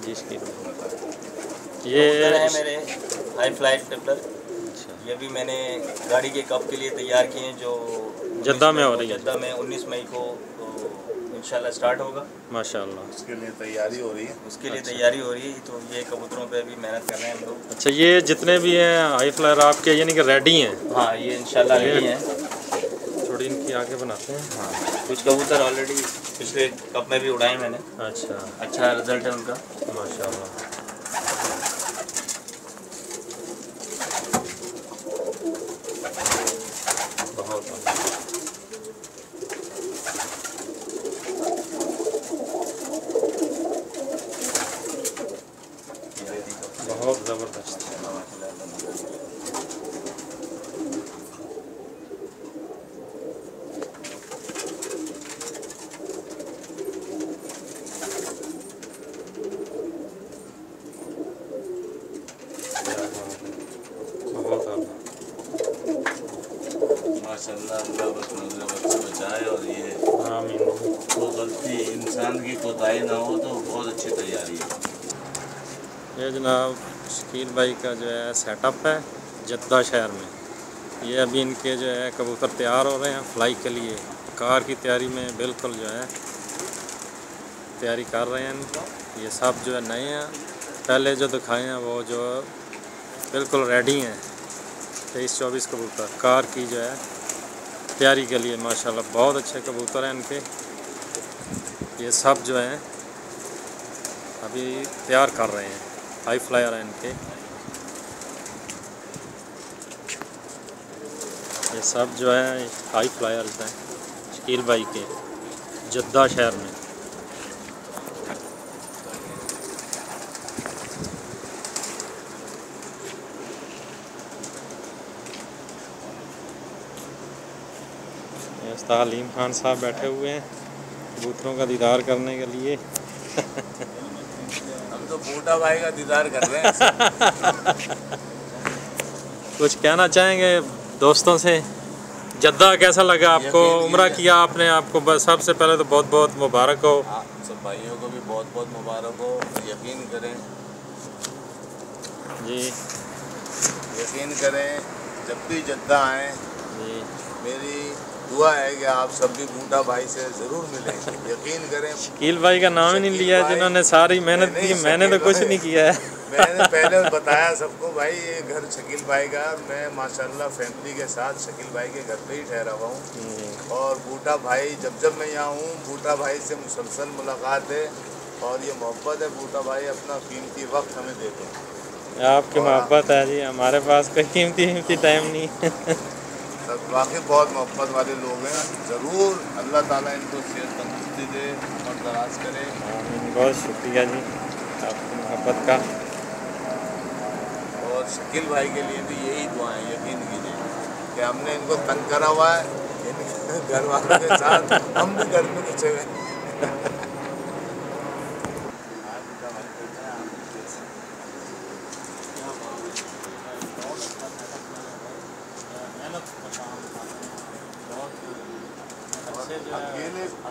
जी शकील। ये है ये मेरे हाई फ्लाइट ट्रिपलर। अच्छा, ये भी मैंने गाड़ी के कप के लिए तैयार किए हैं, जो जद्दा में हो रही है। जद्दा में 19 मई को इंशाल्लाह स्टार्ट होगा। माशाल्लाह, उसके लिए तैयारी हो रही है। उसके लिए अच्छा। तैयारी हो रही है, तो ये कबूतरों पे अभी मेहनत कर रहे हैं हम लोग। अच्छा, ये जितने भी हैं हाई फ्लायर आपके यानी कि रेडी हैं? हाँ, ये इंशाल्लाह रेडी हैं। थोड़ी इनकी आगे बनाते हैं। हाँ, कुछ कबूतर ऑलरेडी पिछले कप में भी उड़ाए मैंने। अच्छा, अच्छा रिजल्ट है उनका माशाल्लाह। बहुत। बहुत ज़बरदस्त। बहुत आला। माशाल्लाह, अल्लाह बस नजर बचाए। और ये आमीन। तो गलती इंसान की कोताही ना हो तो बहुत अच्छी तैयारी है। ये जनाब शकील भाई का जो है सेटअप है जद्दा शहर में। ये अभी इनके जो है कबूतर तैयार हो रहे हैं फ्लाई के लिए। कार की तैयारी में बिल्कुल जो है तैयारी कर रहे हैं। ये सब जो है नए हैं, पहले जो दिखाए हैं वो जो बिल्कुल रेडी हैं। 23-24 कबूतर कार की जो है तैयारी के लिए माशाल्लाह बहुत अच्छे कबूतर हैं इनके। ये सब जो हैं अभी तैयार कर रहे हैं, हाई फ्लायर हैं इनके। ये सब जो है हाई फ्लायर्स हैं शकील भाई के जद्दा शहर में। उस्ताद हलीम खान साहब बैठे हुए हैं कबूतरों का दीदार करने के लिए। हम तो बूटा भाई का दीदार कर रहे हैं। कुछ कहना चाहेंगे दोस्तों से? जद्दा कैसा लगा आपको? उम्रा किया आपने, आपको बस सबसे पहले तो बहुत बहुत मुबारक हो। हाँ, सब भाइयों को भी बहुत बहुत मुबारक हो। यकीन करें जी, यकीन करें, जब भी जद्दा आएँ जी। मेरी दुआ है कि आप सब भी बूटा भाई से ज़रूर मिलें। यकीन करें, शकील भाई का नाम ही नहीं लिया जिन्होंने सारी मेहनत की। मैंने तो कुछ नहीं किया है। मैंने पहले बताया सबको, भाई ये घर शकील भाई का। मैं माशाल्लाह फैमिली के साथ शकील भाई के घर पे ही ठहरा हुआ हूँ। और बूटा भाई जब मैं यहाँ हूँ, बूटा भाई से मुसलसल मुलाकात है और ये मोहब्बत है। बूटा भाई अपना कीमती वक्त हमें देते हैं। आपकी मोहब्बत है जी, हमारे पास कोई कीमती टाइम नहीं। सब वाकई बहुत मोहब्बत वाले लोग हैं। ज़रूर अल्लाह ताला इनको सेहत तंदुरुस्ती दे और दराज करे। बहुत शुक्रिया जी आपकी मोहब्बत का। और शकील भाई के लिए भी यही दुआएं यकीन कीजिए कि हमने इनको तंग करा हुआ है, इनके घर वालों के साथ हम भी घर में घुसे हुए हैं।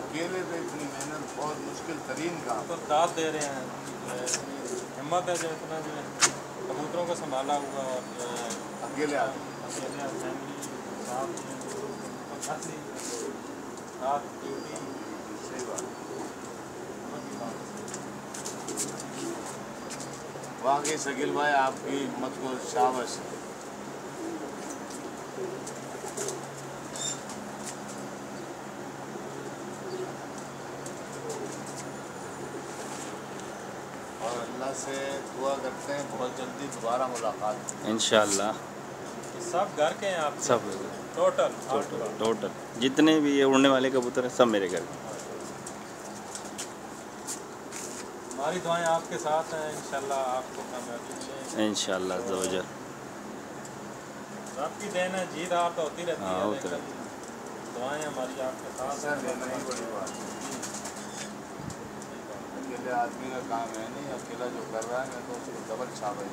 अकेले पे इतनी मेहनत बहुत मुश्किल तरीन काम। तो दाद दे रहे हैं, हिम्मत है जो इतना जो है कबूतरों को संभाला हुआ। और जो है अकेले आदमी अकेले फैमिली साथ ड्यूटी। सही बात। वाकई शकील भाई आपकी हिम्मत को शाबाश। और अल्लाह से दुआ करते हैं बहुत जल्दी दोबारा मुलाकात इंशाल्लाह। सब घर के हैं आप? सब टोटल जितने भी ये उड़ने वाले कबूतर हैं सब मेरे घर के। हमारी दुआएं आपके साथ हैं, इंशाल्लाह आपको कामयाबी मिले इंशाल्लाह ज़रूर। आपकी देन है, जीत हार तो होती रहती हाँ, है, होती लेकिन दुआएं हमारी आपके साथ हैं। लेना ही बड़ी बात है। अकेले आदमी का काम है नहीं, अकेला जो कर रहा है मैं तो उसको डबल छाप है।